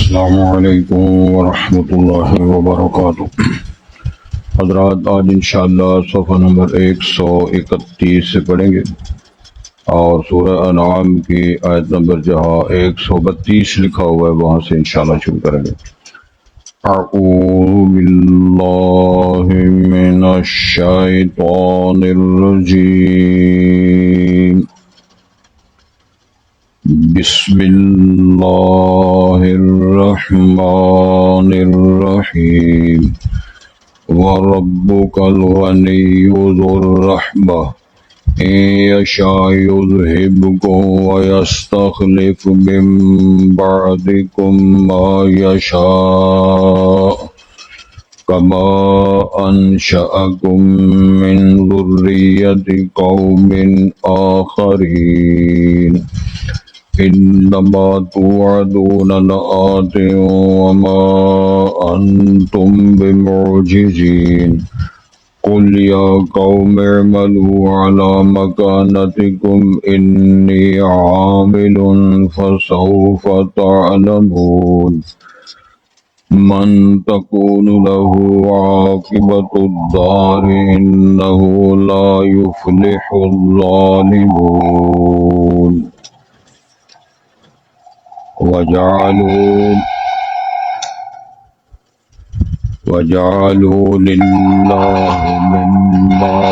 السلام علیکم ورحمۃ اللہ وبرکاتہ۔ حضرات آج انشاءاللہ صفحہ نمبر 131 سے پڑھیں گے اور سورہ انعام کی آیت نمبر جہاں 132 لکھا ہوا ہے وہاں سے انشاءاللہ شروع کریں گے۔ اعوذ باللہ من الشیطان الرجیم، بسم اللہ الرحمن الرحیم۔ وَرَبُّكَ الْغَنِيُّ ذُو الرَّحْمَةِ إِن يَشَأْ يُذْهِبْكُمْ وَيَسْتَخْلِفْ مِن بَعْدِكُم مَّا يَشَاءُ كَمَا أَنشَأَكُم مِّن ذُرِّيَّةِ قَوْمٍ آخَرِينَ إِنَّمَا تُوعَدُونَ لَآتٍ وَمَا أَنتُم بِمُعْجِزِينَ قُلْ يَا قَوْمِ اعْمَلُوا عَلَى مَكَانَتِكُمْ إِنِّي عَامِلٌ فَسَوْفَ تَعْلَمُونَ مَن تَكُونُ لَهُ عَاقِبَةُ الدَّارِ إِنَّهُ لَا يُفْلِحُ الظَّالِمُونَ وَجَعَلُوا لِلَّهِ مِمَّا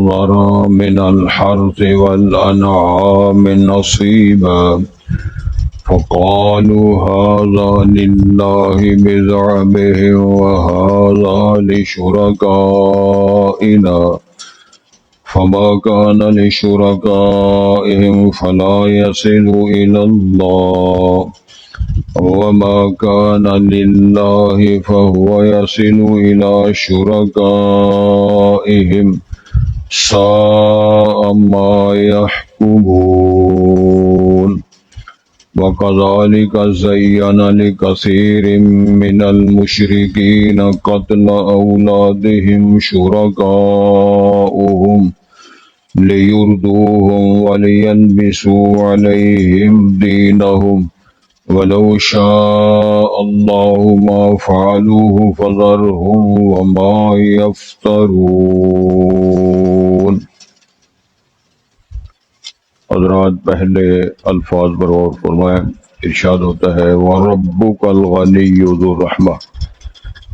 ذرأ من الحرث والأنعام نصيبا فقالوا هذا لله بزعمهم وهذا لشركائنا فما كان لشركائهم فلا يصل إلى الله وما كان لله فهو يصل إلى شركائهم ساء ما يحكمون وكذلك زين لكثير من المشركين قتل أولادهم شركاؤهم ليردوهم وليلبسوا عليهم دينهم وَلَوْ شَاءَ اللَّهُ مَا فَعَلُوهُ فَذَرْهُمْ وَمَا يَفْتَرُونَ۔ حضرات پہلے الفاظ پر غور فرمائیں۔ ارشاد ہوتا ہے وَرَبُّكَ الْغَنِيُّ ذُو الرَّحْمَةِ،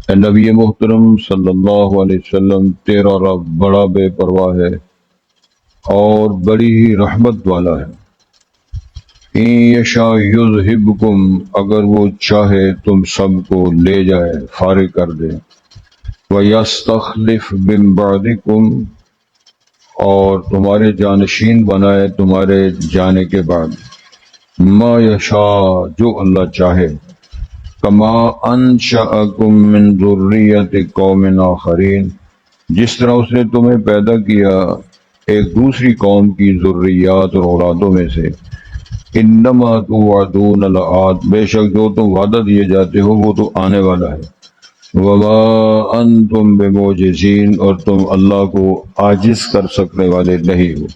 اے نبی محترم صلی اللہ علیہ وسلم، تیرا رب بڑا بے پرواہ ہے اور بڑی ہی رحمت والا ہے۔ إِن يَشَأْ يُذْهِبْكُمْ، اگر وہ چاہے تم سب کو لے جائے، فارغ کر دے۔ وَيَسْتَخْلِفْ مِن بَعْدِكُمْ، اور تمہارے جانشین بنائے تمہارے جانے کے بعد۔ مَا يَشَاء، جو اللہ چاہے۔ كَمَا أَنشَأَكُم مِّن ذُرِّيَّةِ قَوْمٍ آخَرِينَ، جس طرح اس نے تمہیں پیدا کیا ایک دوسری قوم کی ذریات اور اولادوں میں سے۔ انما توعدون لآت، بے شک جو تم وعدہ دیے جاتے ہو وہ تو آنے والا ہے۔ وما انتم بمعجزین، اور تم اللہ کو عاجز کر سکنے والے نہیں ہو۔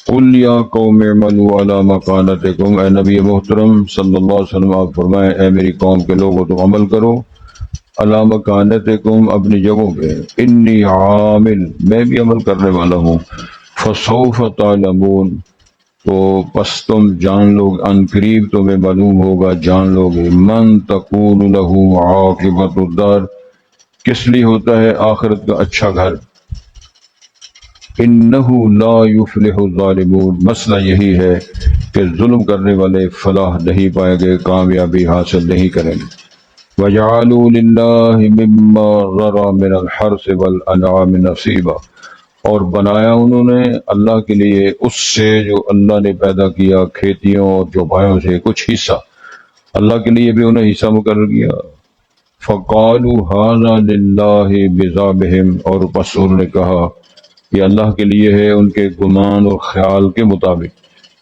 قل یا قوم اعملوا علی مکانتکم، اے نبی محترم صلی اللہ علیہ وسلم آپ فرمائیں اے میری قوم کے لوگوں تم عمل کرو علی مکانتکم، اپنی جگہوں پہ۔ انی عامل، میں بھی عمل کرنے والا ہوں۔ فسوف تعلمون، تو پس تم جان لو، ان قریب تمہیں معلوم ہوگا، جان لو گے۔ من تکون لہ عاقبۃ الدار، کس لیے ہوتا ہے آخرت کا اچھا گھر۔ انہ لا یفلح الظالمون، مسئلہ یہی ہے کہ ظلم کرنے والے فلاح نہیں پائیں گے، کامیابی حاصل نہیں کریں گے۔ وجعلوا للہ مما ذرأ من الحرث والانعام نصیبا، اور بنایا انہوں نے اللہ کے لیے اس سے جو اللہ نے پیدا کیا کھیتیوں اور چوپایوں سے کچھ حصہ، اللہ کے لیے بھی انہیں حصہ مقرر کیا۔ فقالوا هذا للہ بزعمہم، اور پس انہوں نے کہا یہ اللہ کے لیے ہے ان کے گمان اور خیال کے مطابق۔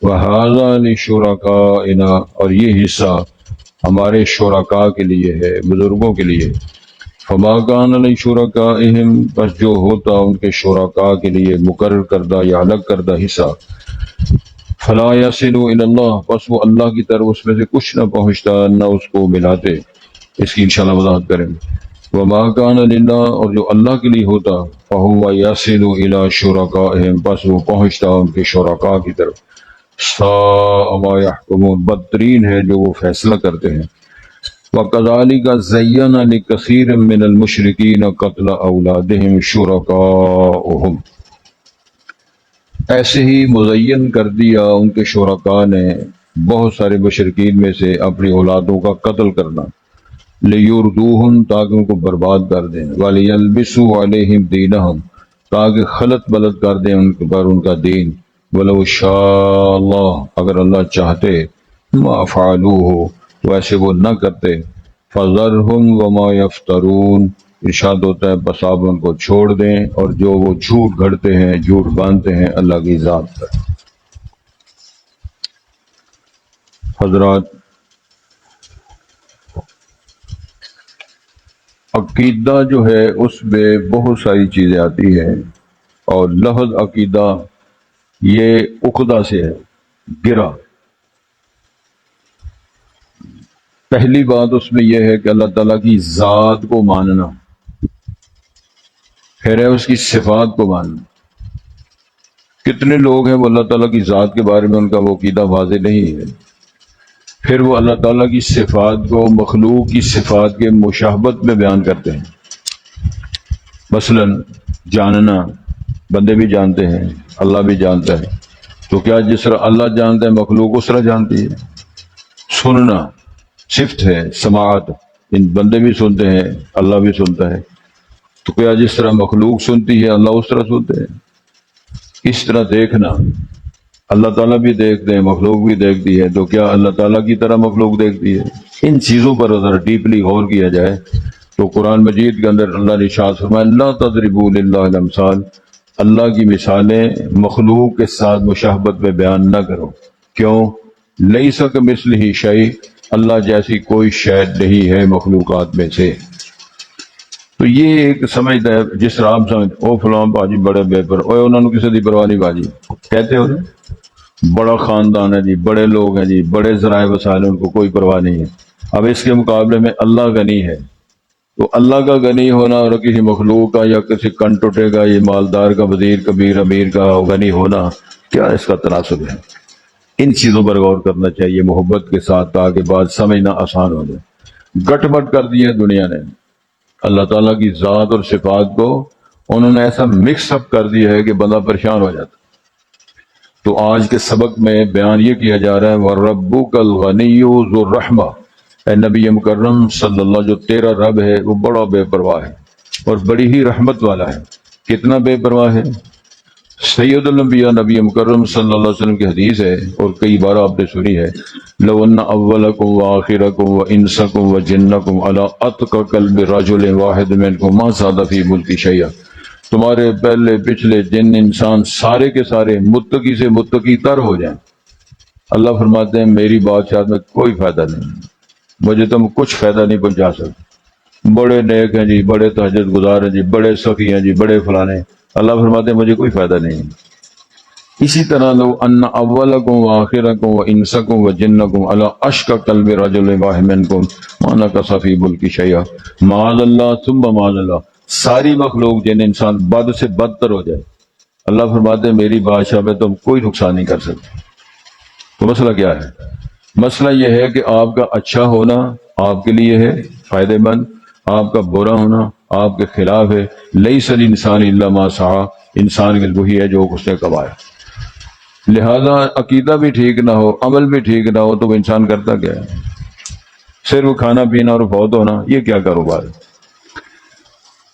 وَهَذَا لِشُرَكَائِنَا، اور یہ حصہ ہمارے شرکاء کے لیے ہے، بزرگوں کے لیے. فما کان لشرکائہم، بس جو ہوتا ان کے شرکاء کے لیے مقرر کردہ یا الگ کردہ حصہ، فلا یصل الی اللہ، بس وہ اللہ کی طرف اس میں سے کچھ نہ پہنچتا، نہ اس کو ملاتے. اس کی انشاءاللہ وضاحت کریں. وما کان للہ، اور جو اللہ کے لیے ہوتا، فہو یصل الی شرکائہم، بس وہ پہنچتا ان کے شرکاء کی طرف. ساء ما یحکمون، بدترین ہے جو وہ فیصلہ کرتے ہیں. وَكَذَلِكَ زَيَّنَ لِكَثِيرٍ مِّنَ الْمُشْرِكِينَ قَتْلَ أَوْلَادِهِمْ شُرَكَاؤُهُمْ، ایسے ہی مزین کر دیا ان کے شرکاء نے بہت سارے مشرکین میں سے اپنی اولادوں کا قتل کرنا. لِيُرْدُوهُمْ، تاکہ ان کو برباد کر دیں. وَلِيَلْبِسُوا عَلَيْهِمْ دِينَهُمْ، تاکہ خلط بلط کر دیں ان پر ان کا دین. وَلَوْ شَاءَ اللَّهُ، اگر اللہ چاہتے، مَا فَعَلُوهُ، ویسے وہ نہ کرتے. فَذَرْهُمْ وَمَا يَفْتَرُونَ، ارشاد ہوتا ہے بس آپ ان کو چھوڑ دیں اور جو وہ جھوٹ گھڑتے ہیں، جھوٹ باندھتے ہیں اللہ کی ذات پر. حضرات، عقیدہ جو ہے اس میں بہت ساری چیزیں آتی ہیں، اور لفظ عقیدہ یہ عقدہ سے ہے، گرا. پہلی بات اس میں یہ ہے کہ اللہ تعالیٰ کی ذات کو ماننا، پھر ہے اس کی صفات کو ماننا. کتنے لوگ ہیں وہ اللہ تعالیٰ کی ذات کے بارے میں ان کا وہ عقیدہ واضح نہیں ہے، پھر وہ اللہ تعالیٰ کی صفات کو مخلوق کی صفات کے مشابہت میں بیان کرتے ہیں. مثلا جاننا، بندے بھی جانتے ہیں، اللہ بھی جانتا ہے، تو کیا جس طرح اللہ جانتا ہے مخلوق اس طرح جانتی ہے؟ سننا صفت ہے، سماعت، ان بندے بھی سنتے ہیں، اللہ بھی سنتا ہے، تو کیا جس طرح مخلوق سنتی ہے اللہ اس طرح سنتے ہیں؟ اس طرح دیکھنا، اللہ تعالیٰ بھی دیکھتے ہیں، مخلوق بھی دیکھتی ہے، تو کیا اللہ تعالیٰ کی طرح مخلوق دیکھتی ہے؟ ان چیزوں پر اگر ڈیپلی غور کیا جائے تو قرآن مجید کے اندر اللہ نے ارشاد فرمایا لا تضربوا للہ الامثال، اللہ کی مثالیں مخلوق کے ساتھ مشابہت میں بیان نہ کرو. کیوں؟ لیس کمثلہ شیء، اللہ جیسی کوئی شے نہیں ہے مخلوقات میں سے. تو یہ ایک سمجھتا ہے جس طرح آپ سمجھ او فلاں باجی بڑے بے پر، اوے انہوں نے کسی دی پرواہ نہیں باجی کہتے ہو، بڑا خاندان ہے جی، بڑے لوگ ہیں جی، بڑے ذرائع وسائل، ان کو کوئی پرواہ نہیں ہے. اب اس کے مقابلے میں اللہ غنی ہے، تو اللہ کا غنی ہونا اور کسی مخلوق کا یا کسی کنٹوٹے کا، یہ مالدار کا، وزیر کبیر امیر کا غنی ہونا، کیا اس کا تناسب ہے؟ ان چیزوں پر غور کرنا چاہیے محبت کے ساتھ، تاکہ بات سمجھنا آسان ہو جائے. گٹ مٹ کر دیا دنیا نے اللہ تعالیٰ کی ذات اور صفات کو، انہوں نے ایسا مکس اپ کر دیا ہے کہ بندہ پریشان ہو جاتا. تو آج کے سبق میں بیان یہ کیا جا رہا ہے وَرَبُّكَ الْغَنِيُّ ذُو الرَّحْمَةِ، اے نبی مکرم صلی اللہ، جو تیرا رب ہے وہ بڑا بے پرواہ ہے اور بڑی ہی رحمت والا ہے. کتنا بے پرواہ ہے؟ سید الانبیاء نبی مکرم صلی اللہ علیہ وسلم کی حدیث ہے اور کئی بار آپ نے سنی ہے، لو ان اولکم وآخرکم وانسکم وجنکم علی اتقى قلب رجل واحد منکم ما زاد فی ملکی شیئا، تمہارے پہلے پچھلے جن انسان سارے کے سارے متقی سے متقی تر ہو جائیں، اللہ فرماتے ہیں میری بادشاہت میں کوئی فائدہ نہیں، مجھے تم کچھ فائدہ نہیں پہنچا سکتے. بڑے نیک ہیں جی، بڑے تہجد گزار ہیں جی، بڑے سخی ہیں جی، بڑے فلانے، اللہ فرماتے ہیں مجھے کوئی فائدہ نہیں. اسی طرح لو ان اولکم وآخرکم وانسکم وجنکم علی اشقى قلب رجل واحد منکم ما نقص فی ملکی شیئا، معاذ اللہ ثم معاذ اللہ، ساری مخلوق جن انسان بد سے بدتر ہو جائے، اللہ فرماتے ہیں میری بادشاہ میں تم کوئی نقصان نہیں کر سکتے. تو مسئلہ کیا ہے؟ مسئلہ یہ ہے کہ آپ کا اچھا ہونا آپ کے لیے ہے فائدہ مند، آپ کا برا ہونا آپ کے خلاف ہے. لیس الانسان الا ما سعى، انسان کے وہی ہے جو اس نے کمایا. لہذا عقیدہ بھی ٹھیک نہ ہو، عمل بھی ٹھیک نہ ہو، تو وہ انسان کرتا کیا ہے؟ صرف کھانا پینا اور فوت ہونا، یہ کیا کاروبار ہے؟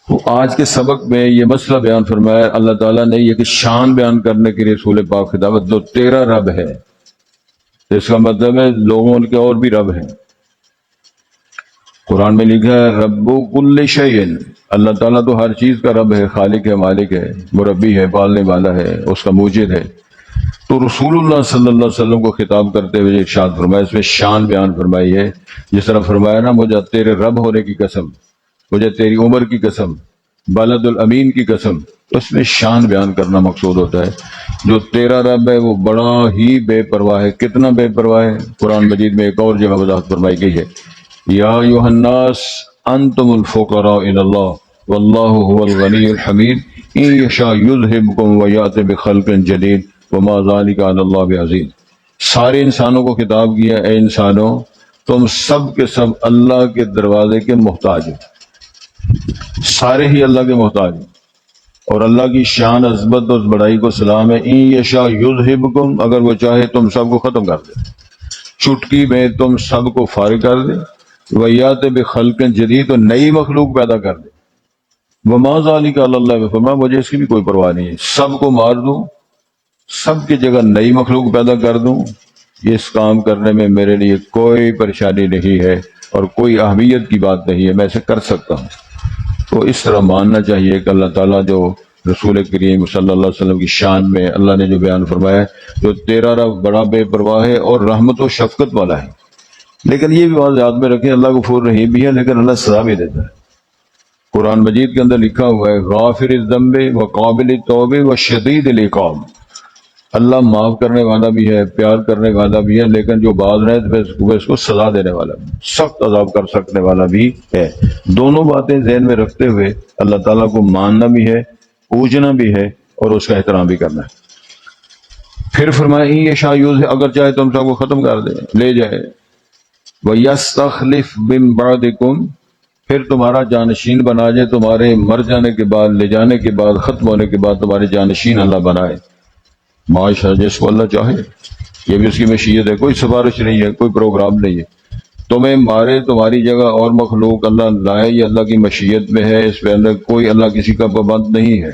تو آج کے سبق میں یہ مسئلہ بیان فرمایا اللہ تعالیٰ نے، یہ کہ شان بیان کرنے کے لیے رسول پاک خطابت، جو تیرا رب ہے، اس کا مطلب ہے لوگوں کے اور بھی رب ہیں. قرآن میں لکھا ہے رب کل شیء، اللہ تعالیٰ تو ہر چیز کا رب ہے، خالق ہے، مالک ہے، مربی ہے، پالنے والا ہے، اس کا موجد ہے. تو رسول اللہ صلی اللہ علیہ وسلم کو خطاب کرتے ہوئے ارشاد فرمایا، اس میں شان بیان فرمائی ہے، جس طرح فرمایا نا مجھے تیرے رب ہونے کی قسم، مجھے تیری عمر کی قسم، بلد الامین کی قسم، تو اس میں شان بیان کرنا مقصود ہوتا ہے۔ جو تیرا رب ہے وہ بڑا ہی بے پرواہ ہے۔ کتنا بے پرواہ ہے؟ قرآن مجید میں ایک اور جگہ وضاحت فرمائی گئی ہے، یا ایھا الناس انتم الفقراء الی اللہ واللہ هو الغنی الحمید ان یشاء یذھبکم ویأتی بخلق جدید وما ذلک علی اللہ بعزیز۔ سارے انسانوں کو خطاب کیا، اے انسانوں تم سب کے سب اللہ کے دروازے کے محتاج ہیں، سارے ہی اللہ کے محتاج ہیں، اور اللہ کی شان عظمت اور بڑائی کو سلام ہے، ان یشاء یذھبکم، اگر وہ چاہے تم سب کو ختم کر دے، چٹکی میں تم سب کو فارغ کر دے، ویأتی بخلق جدید، اور نئی مخلوق پیدا کر دے، وما ذلک علی اللہ بفرمایا مجھے اس کی بھی کوئی پرواہ نہیں ہے، سب کو مار دوں، سب کی جگہ نئی مخلوق پیدا کر دوں، اس کام کرنے میں میرے لیے کوئی پریشانی نہیں ہے اور کوئی اہمیت کی بات نہیں ہے، میں اسے کر سکتا ہوں۔ تو اس طرح ماننا چاہیے کہ اللہ تعالیٰ جو رسول کریم صلی اللہ علیہ وسلم کی شان میں اللہ نے جو بیان فرمایا ہے، جو تیرا رب بڑا بے پرواہ ہے اور رحمت و شفقت والا ہے، لیکن یہ بھی بات یاد میں رکھیں اللہ غفور رحیم بھی ہے، لیکن اللہ سزا بھی دیتا ہے۔ قرآن مجید کے اندر لکھا ہوا ہے غافر الذنب وقابل التوب وشدید العقاب، اللہ معاف کرنے والا بھی ہے، پیار کرنے والا بھی ہے، لیکن جو باز رہے تو اس کو سزا دینے والا بھی، سخت عذاب کر سکنے والا بھی ہے۔ دونوں باتیں ذہن میں رکھتے ہوئے اللہ تعالیٰ کو ماننا بھی ہے، پوجنا بھی ہے، اور اس کا احترام بھی کرنا ہے۔ پھر فرمایا یہ شایوز ہے، اگر چاہے تم سب کو ختم کر دے، لے جائے، وَيَسْتَخْلِفْ مِن بَعْدِكُمْ، پھر تمہارا جانشین بنا جائے، تمہارے مر جانے کے بعد، لے جانے کے بعد، ختم ہونے کے بعد تمہارے جانشین اللہ بنائے، معاشرہ جس کو اللہ چاہے، یہ بھی اس کی مشیت ہے، کوئی سفارش نہیں ہے، کوئی پروگرام نہیں ہے، تمہیں مارے تمہاری جگہ اور مخلوق اللہ لائے، یہ اللہ کی مشیت میں ہے، اس پہ اللہ کوئی اللہ کسی کا پابند نہیں ہے۔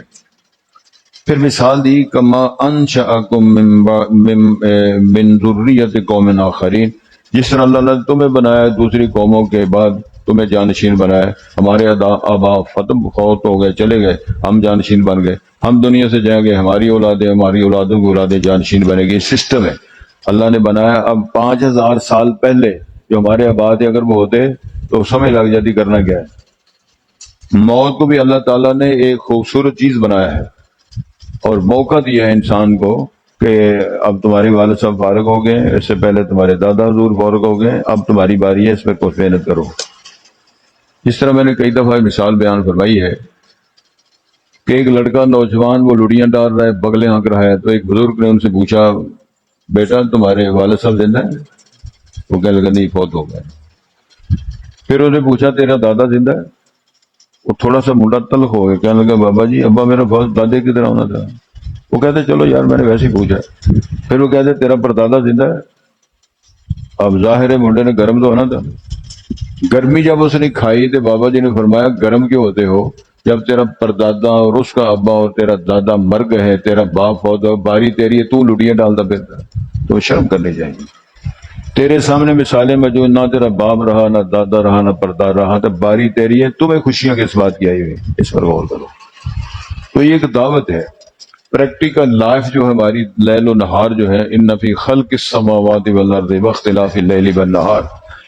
پھر مثال دی کما انشأکم من ذریۃ قوم آخرین، جس طرح اللہ نے تمہیں بنایا دوسری قوموں کے بعد، تمہیں جانشین بنایا، ہمارے آبا ختم فوت ہو گئے، چلے گئے، ہم جانشین بن گئے، ہم دنیا سے جائیں گے، ہماری اولادیں، ہماری اولادوں کی اولادیں جانشین بنے گی، سسٹم ہے اللہ نے بنایا۔ اب 5000 سال پہلے جو ہمارے آباد اگر وہ ہوتے تو سمجھ لگ جاتی کرنا کیا ہے۔ موت کو بھی اللہ تعالیٰ نے ایک خوبصورت چیز بنایا ہے اور موقع دیا ہے انسان کو کہ اب تمہارے والد صاحب فارغ ہو گئے، اس سے پہلے تمہارے دادا حضور فارغ ہو گئے، اب تمہاری باری ہے، اس میں کچھ محنت کرو۔ جس طرح میں نے کئی دفعہ مثال بیان فرمائی ہے کہ ایک لڑکا نوجوان وہ لڑیاں ڈال رہا ہے، بغلیں ہانک رہا ہے، تو ایک بزرگ نے ان سے پوچھا بیٹا تمہارے والد صاحب زندہ ہیں؟ وہ کہنے لگا نہیں فوت ہو گئے۔ پھر انہوں نے پوچھا تیرا دادا زندہ ہے؟ وہ تھوڑا سا منڈا تلخ ہو گیا، کہنے لگا بابا جی ابا میرا بہت دادے کی طرح ہونا تھا۔ وہ کہتے چلو یار میں نے ویسے ہی پوچھا۔ پھر وہ کہتے تیرا پردادا زندہ ہے؟ اب ظاہر ہے منڈے نے گرم تو ہونا تھا، گرمی جب اس نے کھائی تو بابا جی نے فرمایا گرم کیوں ہوتے ہو جب تیرا پردادا اور اس کا ابا اور تیرا دادا مر گئے ہے، تیرا باپ فوت ہو، باری تیری ہے، تو لٹیاں ڈالتا پھرتا، تو شرم کرنی چاہیے۔ تیرے سامنے مثالیں موجود، نہ تیرا باپ رہا، نہ دادا رہا، نہ پردادا رہا، تو باری تیری ہے، تمہیں خوشیاں کس بات کی آئی ہوئی، اس پر غور کرو۔ تو یہ ایک دعوت ہے، پریکٹیکل لائف جو ہے ہماری، لیل و نہار جو ہے، ان فی خلق السماوات والارض واختلاف اللیل والنہار،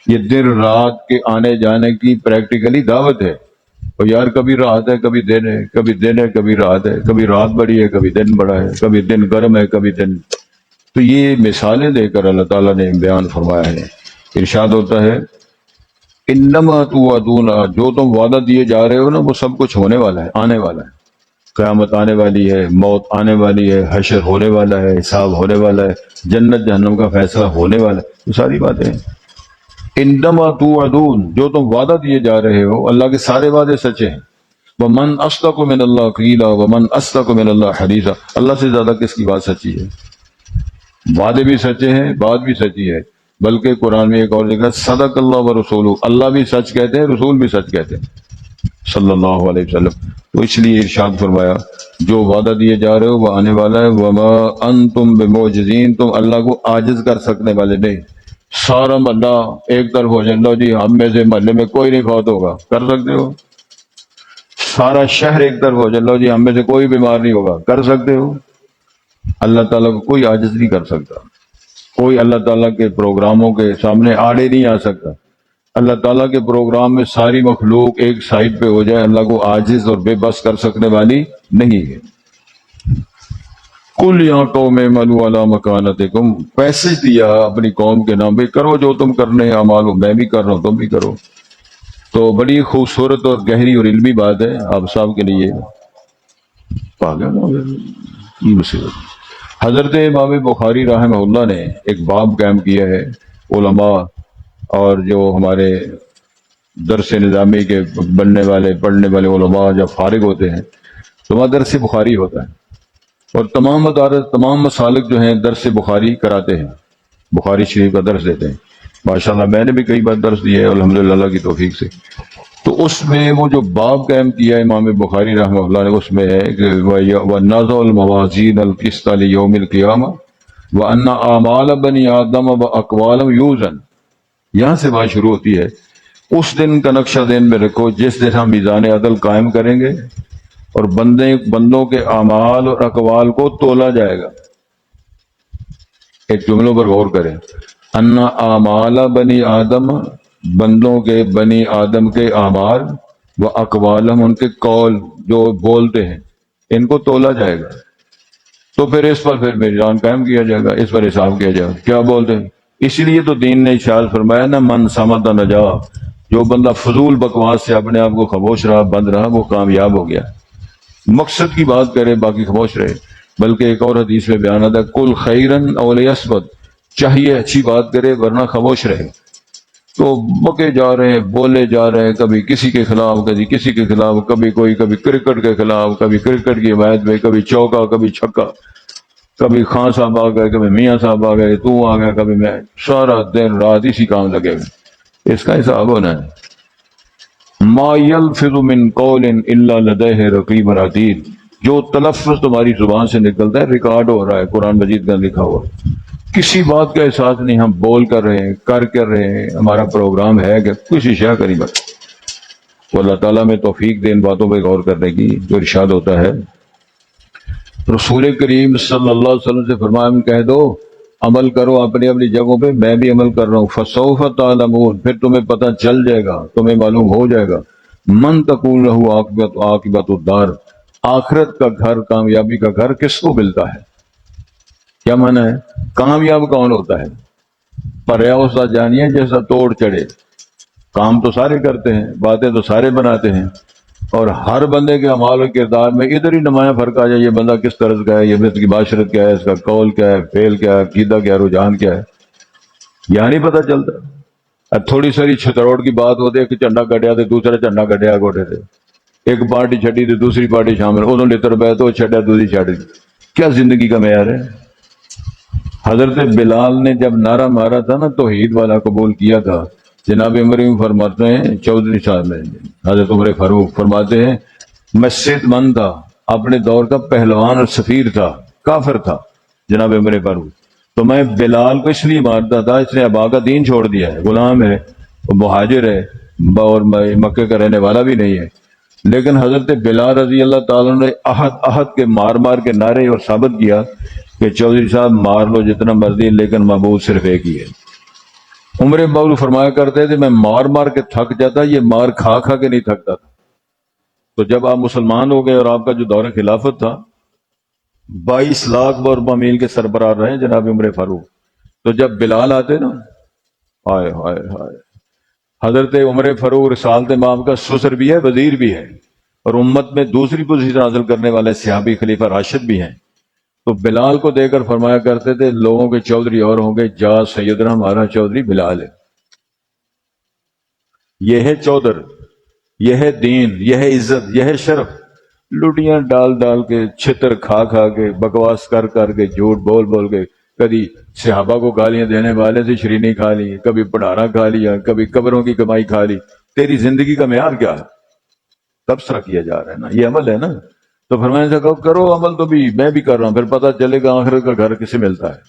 یہ دن رات کے آنے جانے کی پریکٹیکلی دعوت ہے۔ اور یار کبھی رات ہے، کبھی دن ہے، کبھی دن ہے، کبھی رات ہے، کبھی رات بڑی ہے، کبھی دن بڑا ہے، کبھی دن گرم ہے، کبھی دن۔ تو یہ مثالیں دے کر اللہ تعالیٰ نے بیان فرمایا ہے۔ ارشاد ہوتا ہے انما توعدون، جو تم وعدہ دیے جا رہے ہو نا وہ سب کچھ ہونے والا ہے، آنے والا ہے، قیامت آنے والی ہے، موت آنے والی ہے، حشر ہونے والا ہے، حساب ہونے والا ہے، جنت جہنم کا فیصلہ ہونے والا ہے، یہ ساری باتیں ہیں۔ انما توعدون، جو تم وعدہ دیے جا رہے ہو، اللہ کے سارے وعدے سچے ہیں۔ ومن اصدق من اللہ قیلا ومن اصدق من اللہ حدیثا، اللہ سے زیادہ کس کی بات سچی ہے؟ وعدے بھی سچے ہیں، بات بھی سچی ہے، بلکہ قرآن میں ایک اور جگہ صدق اللہ و رسولہ، اللہ بھی سچ کہتے ہیں، رسول بھی سچ کہتے ہیں صلی اللہ علیہ وسلم۔ تو اس لیے ارشاد فرمایا جو وعدہ دیے جا رہے ہو وہ آنے والا ہے، وما انتم بمعجزین، تم اللہ کو عاجز کر سکنے والے نہیں۔ سارا محلہ ایک طرف ہو جائے، لو جی ہم میں سے محلے میں کوئی نہیں فوت ہوگا، کر سکتے ہو؟ سارا شہر ایک طرف ہو جائے، لو جی ہم میں سے کوئی بیمار نہیں ہوگا، کر سکتے ہو؟ اللہ تعالیٰ کو کوئی عاجز نہیں کر سکتا، کوئی اللہ تعالیٰ کے پروگراموں کے سامنے آڑے نہیں آ سکتا۔ اللہ تعالیٰ کے پروگرام میں ساری مخلوق ایک سائڈ پہ ہو جائے، اللہ کو عاجز اور بے بس کر سکنے والی نہیں ہے۔ قل یا قوم اعملوا علی مکانتکم، پیسج دیا اپنی قوم کے نام پہ، کرو جو تم کرنے اعمال، میں بھی کر رہا ہوں تم بھی کرو۔ تو بڑی خوبصورت اور گہری اور علمی بات ہے آپ صاحب کے لیے۔ یہ مصیبت۔ حضرت امام بخاری رحمہ اللہ نے ایک باب قائم کیا ہے، علماء اور جو ہمارے درس نظامی کے بننے والے پڑھنے والے علماء جب فارغ ہوتے ہیں تو وہاں درس بخاری ہوتا ہے، اور تمام مدارس تمام مسالک جو ہیں درس بخاری کراتے ہیں، بخاری شریف کا درس دیتے ہیں۔ ماشاءاللہ میں نے بھی کئی بار درس دیا ہے الحمدللہ اللہ کی توفیق سے۔ تو اس میں وہ جو باب قائم کیا امام بخاری رحمہ اللہ نے، اس میں ہے کہ وَنَضَعُ الْمَوَازِينَ الْقِسْطَ لِيَوْمِ الْقِيَامَةِ وَأَنَّ أَعْمَالَ بَنِي آدَمَ وَأَقْوَالَهُمْ يُوزَنُ، یہاں سے بات شروع ہوتی ہے۔ اس دن کا نقشہ ذہن میں رکھو جس دن ہم میزان عدل قائم کریں گے اور بندوں کے اعمال اور اقوال کو تولا جائے گا۔ ایک جملوں پر غور کریں، ان اعمال بنی آدم، بندوں کے بنی آدم کے اعمال، و اقوالہم، ان کے قول جو بولتے ہیں، ان کو تولا جائے گا۔ تو پھر اس پر پھر میزان قائم کیا جائے گا، اس پر حساب کیا جائے گا کیا بولتے ہیں۔ اسی لیے تو دین نے ارشاد فرمایا نا، من صمت نجا، جو بندہ فضول بکواس سے اپنے آپ کو خاموش رہا، بند رہا، وہ کامیاب ہو گیا۔ مقصد کی بات کرے باقی خاموش رہے۔ بلکہ ایک اور حدیث میں بیان آتا ہے، کل خیرن او لیصمت، چاہیے اچھی بات کرے ورنہ خاموش رہے۔ تو بکے جا رہے ہیں، بولے جا رہے ہیں، کبھی کسی کے خلاف، کبھی کسی کے خلاف، کبھی کرکٹ کے خلاف، کبھی کرکٹ کی حمایت میں، کبھی چوکا کبھی چھکا، کبھی خان صاحب آ گئے، کبھی میاں صاحب آ گئے، تو آ گیا، کبھی میں، سارا دن رات اسی کام لگے ہوئے۔ اس کا حساب ہونا ہے۔ ما یلفظ من قول الا لدیہ رقیب عتید، جو تلفظ تمہاری زبان سے نکلتا ہے ریکارڈ ہو رہا ہے، قرآن مجید کا لکھا ہوا۔ کسی بات کا احساس نہیں، ہم بول کر رہے ہیں، کر رہے ہیں، ہمارا پروگرام ہے کہ کچھ اشیاء کری بس۔ تو اللہ تعالیٰ میں توفیق دے ان باتوں پہ غور کرنے کی۔ جو ارشاد ہوتا ہے، رسول کریم صلی اللہ علیہ وسلم سے فرمایا، کہہ دو عمل کرو اپنی اپنی جگہوں پہ، میں بھی عمل کر رہا ہوں، فسوف تعلمون، پھر تمہیں پتہ چل جائے گا، تمہیں معلوم ہو جائے گا، من تکون لہ عاقبۃ الدار، آخرت کا گھر، کامیابی کا گھر کس کو ملتا ہے۔ کیا معنی ہے؟ کامیاب کون ہوتا ہے؟ پریا سا جانیے جیسا توڑ چڑھے۔ کام تو سارے کرتے ہیں، باتیں تو سارے بناتے ہیں، اور ہر بندے کے اعمال و کردار میں ادھر ہی نمایاں فرق آ جائے، یہ بندہ کس طرز کا ہے، یہ اس کی معاشرت کیا ہے، اس کا قول کیا ہے، فعل کیا ہے، عقیدہ کیا ہے، رجحان کیا ہے، یہاں نہیں پتہ چلتا۔ اب تھوڑی ساری چھتروڑ کی بات ہوتی ہے کہ جھنڈا کٹیا تو دوسرا جھنڈا کٹیا کوٹے سے، ایک پارٹی چھٹی تو دوسری پارٹی شامل، انہوں نے تربیت تو چھٹا دوسری چھٹی۔ کیا زندگی کا معیار ہے؟ حضرت بلال نے جب نعرہ مارا تھا نا توحید والا، قبول کیا تھا، جناب عمر فرماتے ہیں، چودھری صاحب میں حضرت عمر فاروق فرماتے ہیں، میں صحت مند تھا، اپنے دور کا پہلوان اور سفیر تھا، کافر تھا جناب عمر فاروق، تو میں بلال کو اس لیے مارتا تھا، اس نے ابا کا دین چھوڑ دیا ہے، غلام ہے، وہ مہاجر ہے، اور مکے کا رہنے والا بھی نہیں ہے، لیکن حضرت بلال رضی اللہ تعالیٰ نے عہد کے مار مار کے نعرے اور ثابت کیا کہ چودھری صاحب مار لو جتنا مرضی، لیکن معبود صرف ایک ہی ہے۔ عمر باول فرمایا کرتے تھے، میں مار مار کے تھک جاتا، یہ مار کھا کھا کے نہیں تھکتا تھا۔ تو جب آپ مسلمان ہو گئے اور آپ کا جو دور خلافت تھا، 22 لاکھ بربہ میل کے سربراہ رہے جناب عمر فاروق، تو جب بلال آتے نا، ہائے ہائے ہائے، حضرت عمر فاروق رسالت امام کا سسر بھی ہے، وزیر بھی ہے، اور امت میں دوسری پوزیشن حاصل کرنے والے صحابی خلیفہ راشد بھی ہیں۔ تو بلال کو دے کر فرمایا کرتے تھے، لوگوں کے چودھری اور ہوں گے، جا سیدنا ہمارا چودھری بلال ہے۔ یہ ہے چودھر، یہ ہے دین، یہ ہے عزت، یہ ہے شرف۔ لوٹیاں ڈال ڈال کے، چھتر کھا کھا کے، بکواس کر کر کے، جھوٹ بول بول کے، کبھی صحابہ کو گالیاں دینے والے سے شرینی کھا لی، کبھی پڑھارا کھا لیا، کبھی قبروں کی کمائی کھا لی۔ تیری زندگی کا معیار کیا ہے؟ تبصرہ کیا جا رہا ہے نا، یہ عمل ہے نا۔ تو فرمایا سے کہو کرو عمل، تو بھی میں بھی کر رہا ہوں، پھر پتہ چلے گا آخرت کا گھر کسے ملتا ہے۔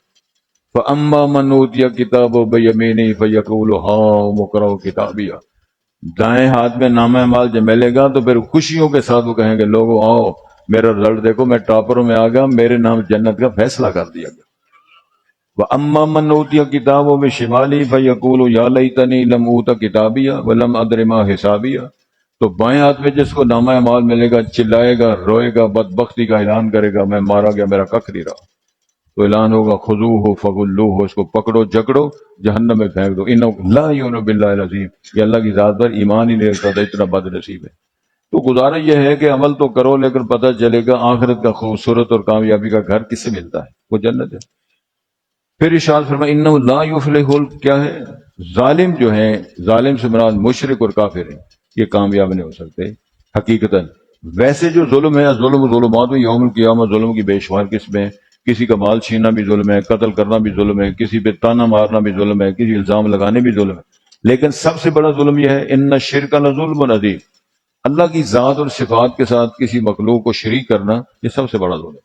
فَأَمَّا مَنْ أُوتِيَ كِتَابَهُ بِيَمِينِهِ فَيَقُولُ هَاؤْمُ اقْرَءُوا كِتَابِيَهْ، دائیں ہاتھ میں نامہ اعمال جب ملے گا تو پھر خوشیوں کے ساتھ وہ کہیں گے، لوگوں آؤ میرا رزلٹ دیکھو، میں ٹاپروں میں آ گیا، میرے نام جنت کا فیصلہ کر دیا گیا۔ وَأَمَّا مَنْ أُوتِيَ كِتَابَهُ بِشِمَالِهِ فَيَقُولُ يَا لَيْتَنِي لَمْ أُوتَ كِتَابِيَهْ وَلَمْ أَدْرِ مَا حِسَابِيَهْ، تو بائیں ہاتھ میں جس کو نامہ اعمال ملے گا چلائے گا، روئے گا، بدبختی کا اعلان کرے گا، میں مارا گیا، میرا ککھ نہیں رہا۔ تو اعلان ہوگا خذوہ فغلوہ، اس کو پکڑو جکڑو جہنم میں پھینک دو۔ انہ لا یؤمن باللہ العظیم، یہ اللہ کی ذات پر ایمان ہی نہیں رکھتا تھا، اتنا بد نصیب ہے۔ تو گزارا یہ ہے کہ عمل تو کرو، لیکن پتہ چلے گا آخرت کا خوبصورت اور کامیابی کا گھر کس سے ملتا ہے؟ وہ جنت ہے۔ پھر ارشاد فرمایا انہ لا یفلح کیا ہے؟ ظالم جو ہیں، ظالم سے مراد مشرک اور کافر ہیں، یہ کامیاب نہیں ہو سکتے حقیقتاً۔ ویسے جو ظلم ہے، ظلم و ظلمات میں یوم القیامہ ظلم کی بے شمار قسمیں، کسی کا مال چھیننا بھی ظلم ہے، قتل کرنا بھی ظلم ہے، کسی پہ تانا مارنا بھی ظلم ہے، کسی الزام لگانے بھی ظلم ہے، لیکن سب سے بڑا ظلم یہ ہے ان الشرک لظلم عظیم، اللہ کی ذات اور صفات کے ساتھ کسی مخلوق کو شریک کرنا، یہ سب سے بڑا ظلم ہے۔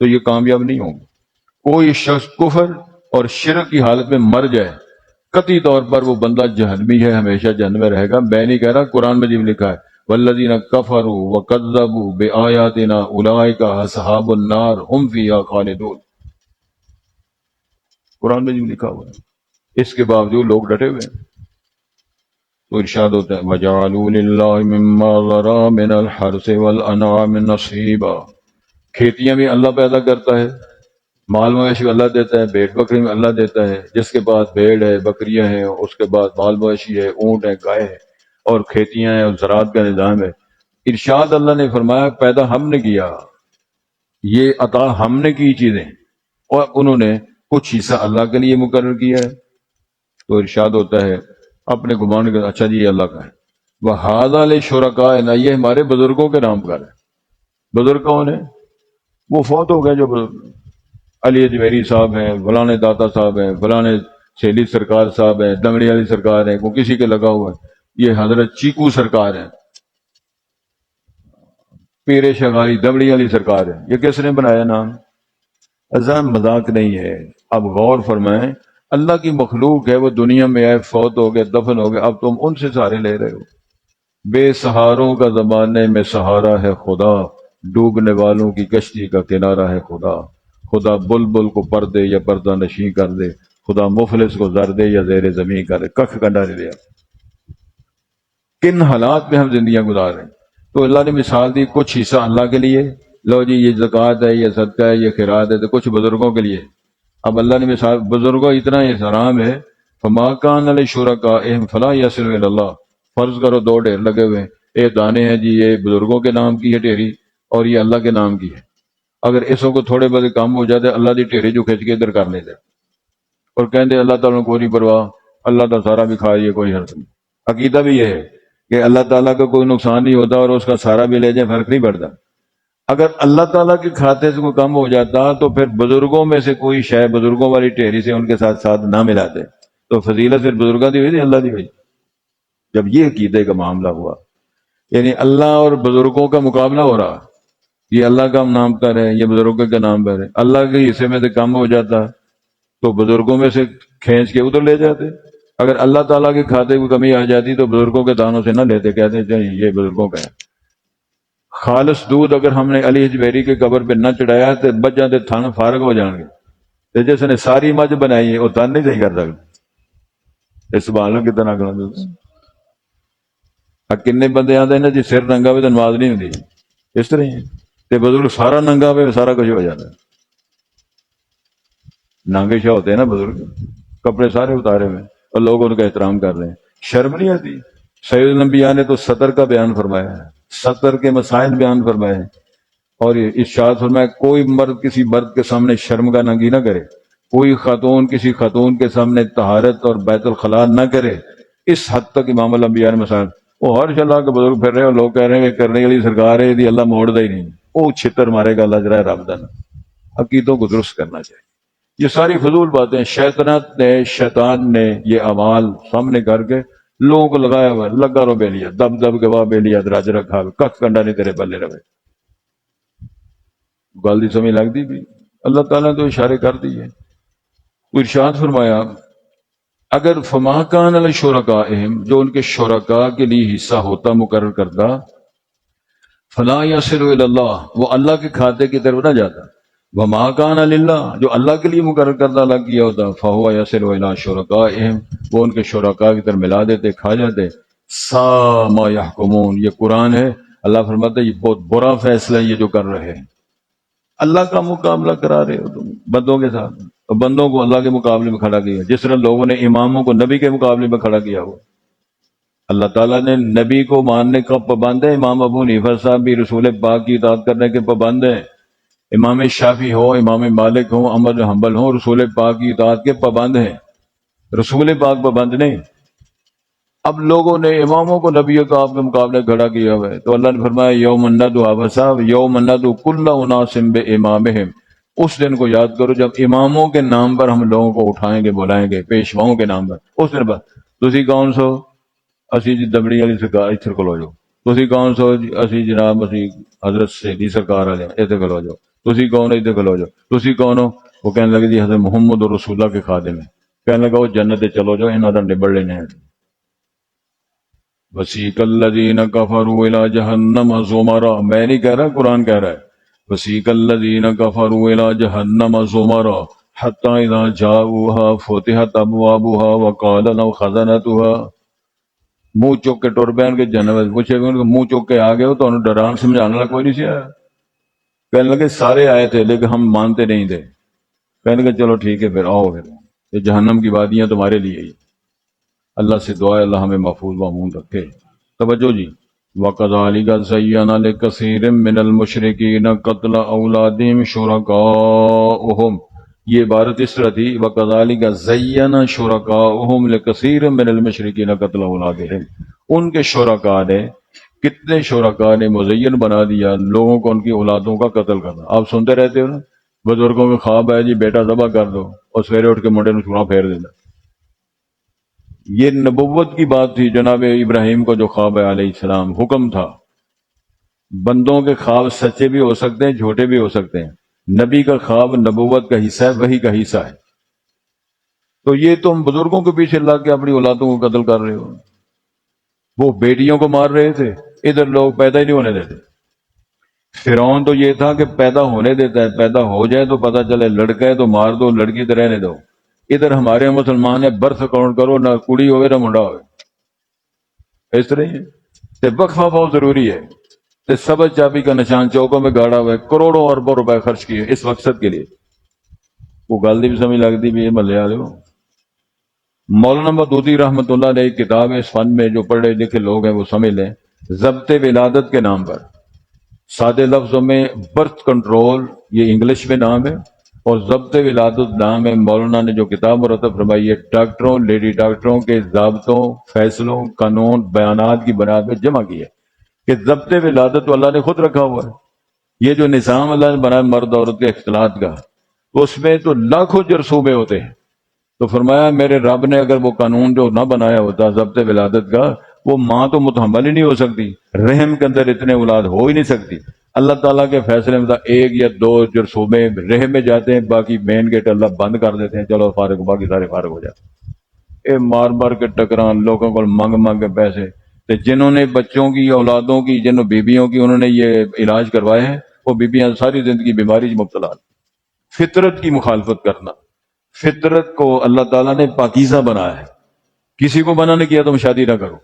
تو یہ کامیاب نہیں ہوں گے۔ کوئی شخص کفر اور شرک کی حالت میں مر جائے، قطعی طور پر وہ بندہ جہنمی ہے، ہمیشہ جہنم میں رہے گا۔ میں نہیں کہہ رہا، قرآن مجید میں لکھا ہے والذین کفروا وکذبوا بآیاتنا اولئک اصحاب النار هم فیہا خالدون، قرآن مجید میں لکھا ہوا ہے۔ اس کے باوجود لوگ ڈٹے ہوئے ہیں۔ تو ارشاد ہوتا ہے وَجَعَلُوا لِلَّهِ مِمَّا ذَرَا مِنَ الْحَرْثِ وَالْأَنْعَامِ نَصِيبًا، کھیتیاں بھی اللہ پیدا کرتا ہے، مال مویشی اللہ دیتا ہے، بھیڑ بکری میں اللہ دیتا ہے، جس کے بعد بھیڑ ہے، بکریاں ہیں، اس کے بعد مال مویشی ہے، اونٹ ہے، گائے ہے، اور کھیتیاں ہیں اور زراعت کا نظام ہے۔ ارشاد اللہ نے فرمایا پیدا ہم نے کیا، یہ عطا ہم نے کی چیزیں، اور انہوں نے کچھ حصہ اللہ کے لیے مقرر کیا ہے۔ تو ارشاد ہوتا ہے اپنے گمان کا، اچھا جی یہ اللہ کا ہے۔ وَهَذَا لِشُرَكَائِنَا، یہ ہمارے بزرگوں کے نام پر ہے۔ بزرگ کون ہیں؟ وہ فوت ہو گئے جو بزرگ، علی اجمیری صاحب ہیں، فلانے داتا صاحب ہیں، فلانے سیلی سرکار صاحب ہیں، دنگڑی علی سرکار ہیں، وہ کسی کے لگا ہوا ہے، یہ حضرت چیکو سرکار ہیں، پیر شغالی دمڑی علی سرکار ہیں۔ یہ کس نے بنایا نام؟ عظیم مذاق نہیں ہے۔ اب غور فرمائیں، اللہ کی مخلوق ہے، وہ دنیا میں آئے، فوت ہو گئے، دفن ہو گئے، اب تم ان سے سہارے لے رہے ہو۔ بے سہاروں کا زمانے میں سہارا ہے خدا، ڈوبنے والوں کی کشتی کا کنارہ ہے خدا۔ خدا بلبل کو پر دے یا پردہ نشیں کر دے، خدا مفلس کو زر دے یا زیر زمین کر دے، ککھ کنڈا نہیں دیا۔ کن حالات میں ہم زندگیاں گزار رہے ہیں۔ تو اللہ نے مثال دی، کچھ حصہ اللہ کے لیے، لو جی یہ زکوٰۃ ہے، یہ صدقہ ہے، یہ خیرات ہے، تو کچھ بزرگوں کے لیے۔ اب اللہ نے مثال، بزرگوں اتنا احترام ہے، فما کان لشرکائہم فلا یصلوا الی اللہ، فرض کرو دو ڈھیر لگے ہوئے ہیں، ایک دانے ہیں جی، یہ بزرگوں کے نام کی ہے ڈھیری اور یہ اللہ کے نام کی ہے۔ اگر اسوں کو تھوڑے بڑے کام ہو جاتے، اللہ دی ڈھیری جو کھینچ کے ادھر کر لیتے اور کہتے اللہ تعالیٰ کو نہیں پرواہ، اللہ تعالیٰ سارا بھی کھا یہ کوئی حرف نہیں۔ عقیدہ بھی یہ ہے کہ اللہ تعالیٰ کا کوئی نقصان نہیں ہوتا اور اس کا سارا بھی لے جائے، فرق نہیں پڑتا۔ اگر اللہ تعالیٰ کے کھاتے سے کوئی کم ہو جاتا تو پھر بزرگوں میں سے کوئی شے بزرگوں والی ٹھیری سے ان کے ساتھ ساتھ نہ ملاتے، تو فضیلت پھر بزرگوں دی ہوئی تھی، اللہ دی ہوئی۔ جب یہ عقیدے کا معاملہ ہوا، یعنی اللہ اور بزرگوں کا مقابلہ ہو رہا، یہ اللہ کا نام پر ہے، یہ بزرگوں کا نام پر ہے، اللہ کے حصے میں سے کم ہو جاتا تو بزرگوں میں سے کھینچ کے ادھر لے جاتے، اگر اللہ تعالیٰ کے کھاتے کو کمی آ جاتی تو بزرگوں کے دانوں سے نہ لیتے، کہتے ہیں یہ بزرگوں کا ہے۔ خالص دودھ اگر ہم نے علی اجمیری کے قبر پہ نہ چڑھایا تو بچ جاتے، تھانا فارغ ہو جان گے۔ تو جس نے ساری مجھ بنائی ہے وہ تن نہیں صحیح کر سکتا، اس سبحان اللہ کتنا کرنا۔ کنے بندے آتے ہیں نا جی سر ننگا ہوئے تو نماز نہیں ہوتی، اس طرح ہی تے بزرگ سارا ننگا ہوئے سارا کچھ ہو جاتا ہے۔ نانگے شاہ ہوتے ہیں نا بزرگ، کپڑے سارے اتارے ہوئے اور لوگ ان کا احترام کر رہے ہیں، شرم نہیں آتی۔ سید الانبیاء نے تو سطر کا بیان فرمایا ہے، سطر کے مسائل بیان فرمائے ہیں، اور ارشاد فرمایا کوئی مرد کسی مرد کے سامنے شرم کا ننگی نہ کرے، کوئی خاتون کسی خاتون کے سامنے طہارت اور بیت الخلاء نہ کرے۔ اس حد تک امام الانبیاء نے مسائل، وہ ہر اللہ کے بزرگ پھر رہے اور لوگ کہہ رہے ہیں کہ کرنے والی سرکار ہے، اللہ موڑ دے ہی نہیں، وہ چھتر مارے گا اللہ جرائے رب دن۔ عقیدوں کو درست کرنا چاہیے۔ یہ ساری فضول باتیں شیطان نے یہ اعمال سامنے کر کے لوگوں کو لگایا ہوا، لگا رو بے لیا، دب دب کے واہ بے لیا دراج رکھا، کخ کنڈا نہیں تیرے بلے رہے۔ گل دی سمجھ لگ دی بھی، اللہ تعالیٰ نے تو اشارے کر دیے۔ ارشاد فرمایا اگر فما کان لشرکائہم، جو ان کے شرکاء کے لیے حصہ ہوتا مقرر کرتا، فلا یصل الی اللہ، وہ اللہ کے کھاتے کی طرف نہ جاتا، وما کان للہ، جو اللہ کے لیے مقرر کردہ الگ کیا ہوتا، فہو یصل الی شرکائہم، وہ ان کے شرکاء کی طرف ملا دیتے، کھا جاتے۔ سا ما یحکمون، یہ قرآن ہے، اللہ فرماتا ہے یہ بہت برا فیصلہ ہے یہ جو کر رہے ہیں، اللہ کا مقابلہ کرا رہے ہو تم بندوں کے ساتھ، اور بندوں کو اللہ کے مقابلے میں کھڑا کیا، جس طرح لوگوں نے اماموں کو نبی کے مقابلے میں کھڑا کیا ہوا۔ اللہ تعالیٰ نے نبی کو ماننے کا پابند ہے، امام ابو حنیفہ صاحب بھی رسول پاک کی اطاعت کرنے کے پابند ہیں، امام شافعی ہو، امام مالک ہو، احمد بن حنبل ہو، رسول پاک کی اطاعت کے پابند ہیں، رسول پاک پابند نہیں۔ اب لوگوں نے اماموں کو نبیوں کو آپ کے مقابلے کھڑا کیا ہوا ہے، تو اللہ نے فرمایا یوم ندعو ابا صاحب یوم ندعو کل اناس بامامہم، اس دن کو یاد کرو جب اماموں کے نام پر ہم لوگوں کو اٹھائیں گے، بلائیں گے، پیشواؤں کے نام پر، اس دن پر تسی کون سو؟ اسی جی دبڑی والی سرکار اتھر کھلو جاؤ، تسی کون سو؟ اسی جناب اسی حضرت سیدھی سرکار والے اتنے کھلو جاؤ، تسی کون ہو؟ اتنے کھلو جاؤ، تسی کون ہو؟ وہ کہنے لگے جی حضرت محمد اور رسول اللہ کے خادم ہیں، کہنے لگا وہ جنت چلو جاؤ، انہوں نے نبڑ لینے ہیں۔ وسیق الذین کفروا الی جہنم زمرا، میں نہیں کہہ رہا، قرآن کہہ رہا ہے، وسیق الذین کفروا الی جہنم زمرا حتی اذا جاؤوها فتحت ابوابها وقال لهم خزنتها، منہ چوک کے ٹر پین کے جنت پوچھے گا منہ چوک کے آ گئے ہو تو انہوں ڈران سمجھانے والا کوئی نہیں سی آیا، کہنے لگے سارے آئے تھے لیکن ہم مانتے نہیں تھے، کہنے لگے چلو ٹھیک ہے پھر آؤ، پھر یہ جہنم کی وادیاں تمہارے لیے ہی۔ اللہ سے دعا ہے اللہ ہمیں محفوظ معمون رکھے۔ توجہ جی، وَكَذَلِكَ زَيَّنَ لِكَثِيرٍ مِّنَ الْمُشْرِكِينَ قَتْلَ أَوْلَادِهِمْ شُرَكَاؤُهُمْ، یہ عبارت اس طرح تھی وَكَذَلِكَ زَيَّنَ شُرَكَاؤُهُمْ لِكَثِيرٍ مِّنَ الْمُشْرِكِينَ قَتْلَ أَوْلَادِهِمْ، ان کے شرکاء نے، کتنے شرکاء نے مزین بنا دیا لوگوں کو ان کی اولادوں کا قتل کرنا۔ آپ سنتے رہتے ہو نا، بزرگوں میں خواب ہے جی بیٹا ذبح کر دو، اور سویرے اٹھ کے منڈے نے چوڑا پھیر دینا۔ یہ نبوت کی بات تھی، جناب ابراہیم کو جو خواب ہے علیہ السلام، حکم تھا۔ بندوں کے خواب سچے بھی ہو سکتے ہیں، جھوٹے بھی ہو سکتے ہیں، نبی کا خواب نبوت کا حصہ ہے، وحی کا حصہ ہے۔ تو یہ تم بزرگوں کے پیچھے لگ کے اپنی اولادوں کو قتل کر رہے ہو، وہ بیٹیوں کو مار رہے تھے، ادھر لوگ پیدا ہی نہیں ہونے دیتے۔ فرعون تو یہ تھا کہ پیدا ہونے دیتا ہے، پیدا ہو جائے تو پتہ چلے لڑکا ہے تو مار دو، لڑکی تو رہنے دو۔ ادھر ہمارے مسلمان ہے برتھ کاؤنٹ کرو، نہ کڑی ہوئے نہ منڈا ہوئے، اس طرح ہی ہے۔ تے وقفہ بہت ضروری ہے، تے سبز چابی کا نشان چوکوں میں گاڑا ہوا ہے، کروڑوں اربوں روپے خرچ کیے اس مقصد کے لیے، وہ گل دی بھی سمجھ لگتی بھی یہ ملے والے ہو۔ مولانا مودودی رحمۃ اللہ نے ایک کتاب ہے اس فن میں، جو پڑھے لکھے لوگ ہیں وہ سمجھ لیں، ضبط ولادت کے نام پر، سادے لفظوں میں برتھ کنٹرول یہ انگلش میں نام ہے، اور ضبط ولادت نام ہے۔ مولانا نے جو کتاب مرتب فرمائی ہے ڈاکٹروں، لیڈی ڈاکٹروں کے ضابطوں، فیصلوں، قانون، بیانات کی بنیاد پہ جمع کی ہے کہ ضبط ولادت تو اللہ نے خود رکھا ہوا ہے۔ یہ جو نظام اللہ نے بنایا مرد عورت کے اختلاط کا، اس میں تو لاکھوں جرسوبے ہوتے ہیں، تو فرمایا میرے رب نے اگر وہ قانون جو نہ بنایا ہوتا ضبط ولادت کا، وہ ماں تو متحمل ہی نہیں ہو سکتی، رحم کے اندر اتنے اولاد ہو ہی نہیں سکتی۔ اللہ تعالیٰ کے فیصلے میں ایک یا دو جرسومے رحم میں جاتے ہیں، باقی مین گیٹ اللہ بند کر دیتے ہیں، چلو فارغ، باقی سارے فارغ ہو جاتے ہیں۔ اے مار مار کے ٹکران، لوگوں کو مانگ مانگ کے پیسے، تو جنہوں نے بچوں کی، اولادوں کی، جنہوں بیویوں کی انہوں نے یہ علاج کروائے ہیں، وہ بیویاں ساری زندگی بیماری مبتلا۔ فطرت کی مخالفت کرنا، فطرت کو اللہ تعالیٰ نے پاکیزہ بنایا ہے، کسی کو منع نہیں کیا تم شادی نہ کرو،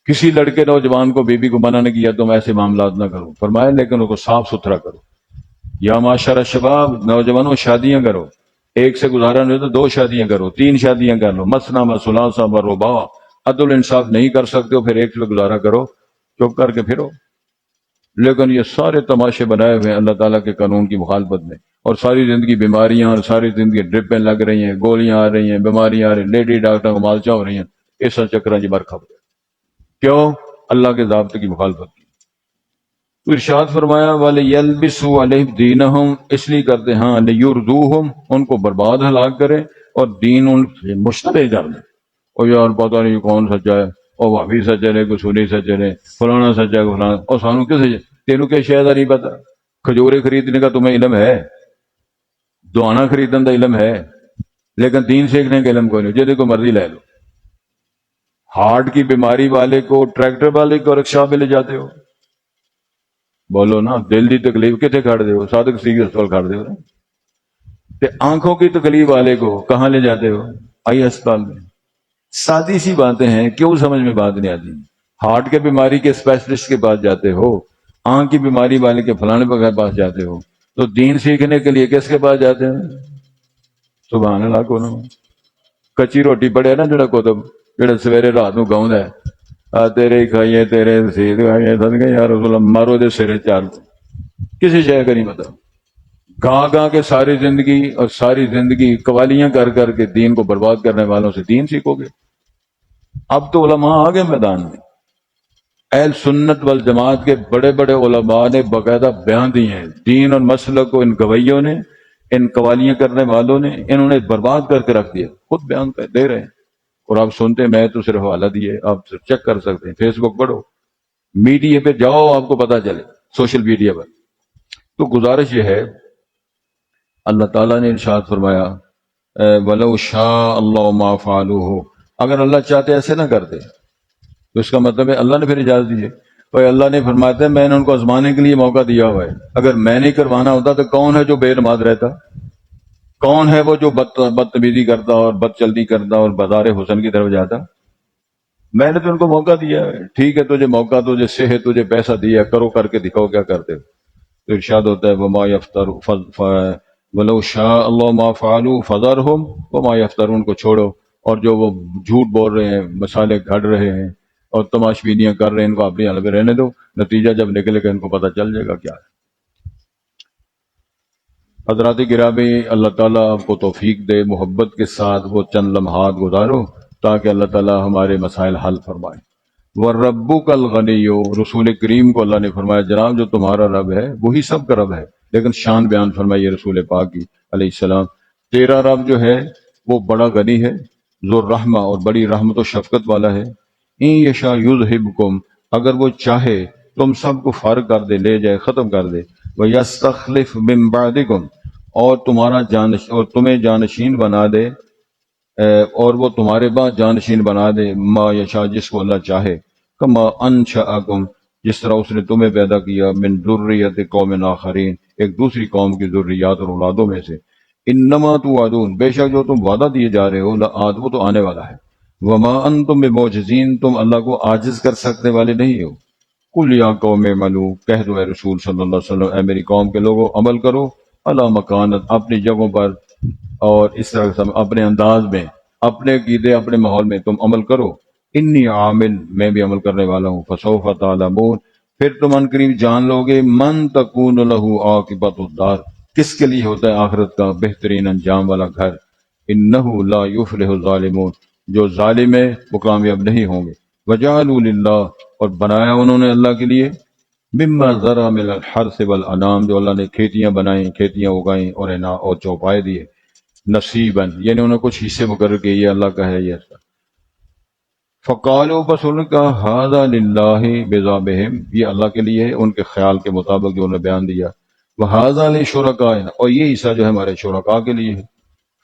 کسی لڑکے نوجوان کو، بیوی کو منع نہیں کیا تم ایسے معاملات نہ کرو، فرمایا لیکن ان کو صاف ستھرا کرو۔ یا معاشر الشباب، نوجوانوں شادیاں کرو، ایک سے گزارا نہیں تو دو شادیاں کرو، تین شادیاں کر لو، مثنیٰ وثلاثہ ورباع، عدل انصاف نہیں کر سکتے ہو پھر ایک سے گزارا کرو، چپ کر کے پھرو۔ لیکن یہ سارے تماشے بنائے ہوئے ہیں اللہ تعالیٰ کے قانون کی مخالفت میں، اور ساری زندگی بیماریاں، اور ساری زندگی ڈرپیں لگ رہی ہیں، گولیاں آ رہی ہیں، بیماریاں آ رہی ہیں، لیڈی ڈاکٹر کو مالچا ہو رہی ہیں، اس چکر جی برکھا ہو گیا۔ کیوں؟ اللہ کے ضابطے کی مخالفت کی۔ تو ارشاد فرمایا وَلِيَلْبِسُوا عَلَيْهِمْ دِينَهُمْ، اس لیے کرتے ہاں لِيُرْدُوهُمْ، ان کو برباد ہلاک کرے اور دین ان سے مشتبہ کر دے۔ اور یار پتہ نہیں کون سچا ہے، اور وہابی سچے نے، کوئی سنی سچے نے، فلانا سچا ہے، فلانا، اور سانو کس سچے؟ تینوں کیا شاید نہیں پتا؟ کھجورے خریدنے کا تمہیں علم ہے، دوانا خریدنے کا علم ہے، لیکن دین سیکھنے کا علم کوئی نہیں، جیسے کو مرضی لے لو۔ ہارٹ کی بیماری والے کو ٹریکٹر والے کو رکشا پہ لے جاتے ہو، بولو نا دل دی تکلیف کتنے کھڑ دے ہو؟ صادق سی ہسپتال کھڑ دے ہو نا۔ تے آنکھوں کی تکلیف والے کو کہاں لے جاتے ہو؟ آئی اسپتال میں۔ سادی سی باتیں ہیں، کیوں سمجھ میں بات نہیں آتی؟ ہارٹ کے بیماری کے اسپیشلسٹ کے پاس جاتے ہو، آنکھ کی بیماری والے کے فلانے کے پاس جاتے ہو، تو دین سیکھنے کے لیے کس کے پاس جاتے ہیں؟ سبحان اللہ کو نا کچی روٹی پڑے نا جڑا کتب جڑا سویرے رات نو گاؤں ہے تیرے ہی کھائیے تیرے رسید کھائیے صدقے یا رسول اللہ، مارو دے سرے چار کسی شے کا نہیں مطلب، گاں گاں کے ساری زندگی اور ساری زندگی قوالیاں کر کر کے دین کو برباد کرنے والوں سے دین سیکھو گے؟ اب تو علماء آ گئے میدان میں، اہل سنت والجماعت کے بڑے بڑے علماء نے باقاعدہ بیان دیے ہیں، دین اور مسلک کو ان گویوں نے، ان قوالیاں کرنے والوں نے، انہوں نے برباد کر کے رکھ دیا، خود بیان دے رہے ہیں اور آپ سنتے ہیں، میں تو صرف حوالہ دیے، آپ چیک کر سکتے ہیں، فیس بک پڑھو، میڈیا پہ جاؤ، آپ کو پتا چلے، سوشل میڈیا پر۔ تو گزارش یہ ہے، اللہ تعالیٰ نے ارشاد فرمایا وَلَوْ شَاءَ اللَّهُ مَا فَعَلُوهُ، اگر اللہ چاہتے ایسے نہ کرتے، تو اس کا مطلب ہے اللہ نے پھر اجازت دی ہے۔ اور اللہ نے فرماتے ہیں میں نے ان کو آزمانے کے لیے موقع دیا ہوا ہے، اگر میں نہیں کروانا ہوتا تو کون ہے جو بے نماز رہتا؟ کون ہے وہ جو بدتمیزی کرتا اور بد چلتی کرتا اور بازار حسن کی طرف جاتا؟ میں نے تو ان کو موقع دیا ہے، ٹھیک ہے تجھے موقع، تجھے صحت، تجھے پیسہ دیا، کرو، کر کے دکھاؤ کیا کرتے ہو۔ تو ارشاد ہوتا ہے وما یفتر ولو شاء اللہ ما فعلوا فذرهم وما یفترون، کو چھوڑو، اور جو وہ جھوٹ بول رہے ہیں، مسالے گھڑ رہے ہیں اور تماشبینیاں کر رہے ہیں، ان کو اپنی حال پہ رہنے دو، نتیجہ جب نکلے گا ان کو پتہ چل جائے گا کیا ہے۔ حضرات گرامی، اللہ تعالیٰ آپ کو توفیق دے، محبت کے ساتھ وہ چند لمحات گزارو تاکہ اللہ تعالیٰ ہمارے مسائل حل فرمائے۔ وَرَبُّكَ الْغَنِيُّ، رسول کریم کو اللہ نے فرمایا جناب جو تمہارا رب ہے وہی سب کا رب ہے، لیکن شان بیان فرمائی رسول پاک کی علیہ السلام، تیرا رب جو ہے وہ بڑا غنی ہے، ذو الرحمہ، اور بڑی رحمت و شفقت والا ہے۔ ان یشاء یذہبکم، اگر وہ چاہے تم سب کو فارغ کر دے، لے جائے، ختم کر دے، وَيَسْتَخْلِفْ مِن بَعْدِكُمْ، اور اور تمہیں جانشین بنا دے، اور وہ تمہارے بعد جانشین بنا دے، ما یشاء، جس کو اللہ چاہے، کما انشأکم، جس طرح اس نے تمہیں پیدا کیا، من ذریت قوم آخرین، ایک دوسری قوم کی ذریات اور اولادوں میں سے، انما توعدون، بے شک جو تم وعدہ دیے جا رہے ہو، لآت، وہ تو آنے والا ہے، وما انتم بمعجزین، تم اللہ کو عاجز کر سکنے والے نہیں ہو۔ قل یا قوم اعملوا، کہہ دو اے رسول صلی اللہ علیہ وسلم، اے میری قوم کے لوگوں، عمل کرو، علی مکانت، اپنی جگہوں پر، اور اس طرح سے اپنے انداز میں، اپنے عقیدے، اپنے ماحول میں تم عمل کرو، انی عامل، میں بھی عمل کرنے والا ہوں، فسوف تعلمون، پھر تم ان قریب جان لو گے، من تکون لہ عاقبۃ الدار، کس کے لیے ہوتا ہے آخرت کا بہترین انجام والا گھر، انہ لا یفلح الظالمون، جو ظالم ہے وہ کامیاب نہیں ہوں گے، وجعلوا للہ، اور بنایا انہوں نے اللہ کے لیے، مما ذرا من الحرث والانام، جو اللہ نے کھیتیاں بنائیں، کھیتیاں اگائیں اور چوپائے دیے، نصیباً، یعنی انہوں نے کچھ حصے مقرر کیے، یہ اللہ کا ہے، یہ ایسا۔ فقالوا، بس انہوں نے کہا، ھذا للہ بزعمہم، یہ اللہ کے لیے ہے ان کے خیال کے مطابق جو انہوں نے بیان دیا، وھذا لشرکائنا، اور یہ حصہ جو ہے ہمارے شرکاء کے لیے ہے،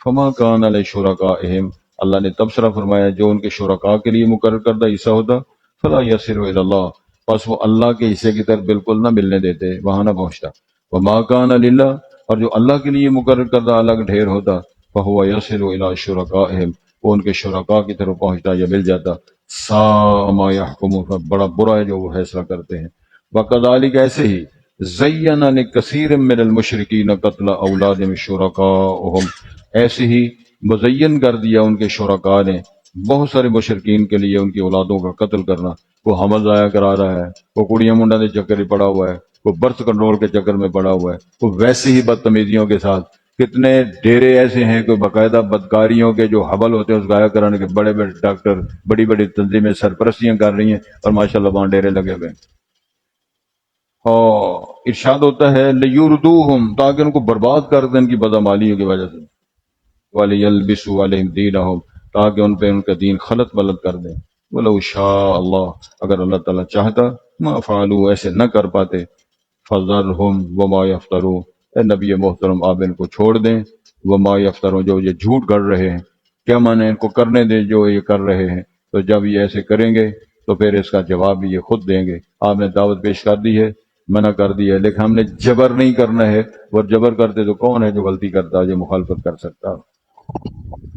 فما کان لشرکائہم، اللہ نے تبصرہ فرمایا جو ان کے شرکاء کے لیے مقرر کردہ حصہ ہوتا، فلا یصل الی اللہ، پس وہ اللہ کے حصے کی طرف بالکل نہ ملنے دیتے، وہاں نہ پہنچتا، وما کان للہ، اور جو اللہ کے لیے مقرر کردہ الگ ڈھیر ہوتا، فہو یصل الی شرکائہم، وہ ان کے شرکاء کی طرف پہنچتا یا مل جاتا، ساء ما یحکمون، بڑا برا ہے جو وہ فیصلہ کرتے ہیں۔ وکذالک، ایسے ہی، زین لکثیر من المشرکین قتل اولادہم شرکاءہم، ایسے ہی مزین کر دیا ان کے شرکاء نے بہت سارے مشرکین کے لیے ان کی اولادوں کا قتل کرنا، وہ حمل ضائع کرا رہا ہے، وہ کڑیاں منڈا کے چکر میں پڑا ہوا ہے، وہ برتھ کنٹرول کے چکر میں پڑا ہوا ہے، وہ ویسے ہی بدتمیزیوں کے ساتھ، کتنے ڈیرے ایسے ہیں کہ باقاعدہ بدکاریوں کے جو حمل ہوتے ہیں اس ضائع کرانے کے، بڑے بڑے ڈاکٹر، بڑی بڑی تنظیمیں سرپرستیاں کر رہی ہیں اور ماشاءاللہ وہاں ڈیرے لگے ہوئے ہیں۔ اور ارشاد ہوتا ہے لیردوہم، تاکہ ان کو برباد کر دیں ان کی بدعمالیوں کی وجہ سے، وَلِيَلْبِسُوا عَلَيْهِمْ دِينَهُمْ، تاکہ ان پہ ان کا دین خلط ملط کر دیں، وَلَوْ شَاءَ اللَّهُ، اگر اللہ تعالیٰ چاہتا، مَا فَعَلُوا، ایسے نہ کر پاتے، فَذَرْهُمْ وَمَا يَفْتَرُونَ، اے نبی محترم آپ ان کو چھوڑ دیں، وَمَا يَفْتَرُونَ، جو یہ جھوٹ گڑھ رہے ہیں، کیا مانے ان کو کرنے دیں جو یہ کر رہے ہیں، تو جب یہ ایسے کریں گے تو پھر اس کا جواب بھی یہ خود دیں گے۔ آپ نے دعوت پیش کر دی ہے منع کر دیا ہے، لیکن ہم نے جبر نہیں کرنا ہے، اور جبر کرتے تو کون ہے جو غلطی کرتا ہے جو مخالفت کر سکتا ہے؟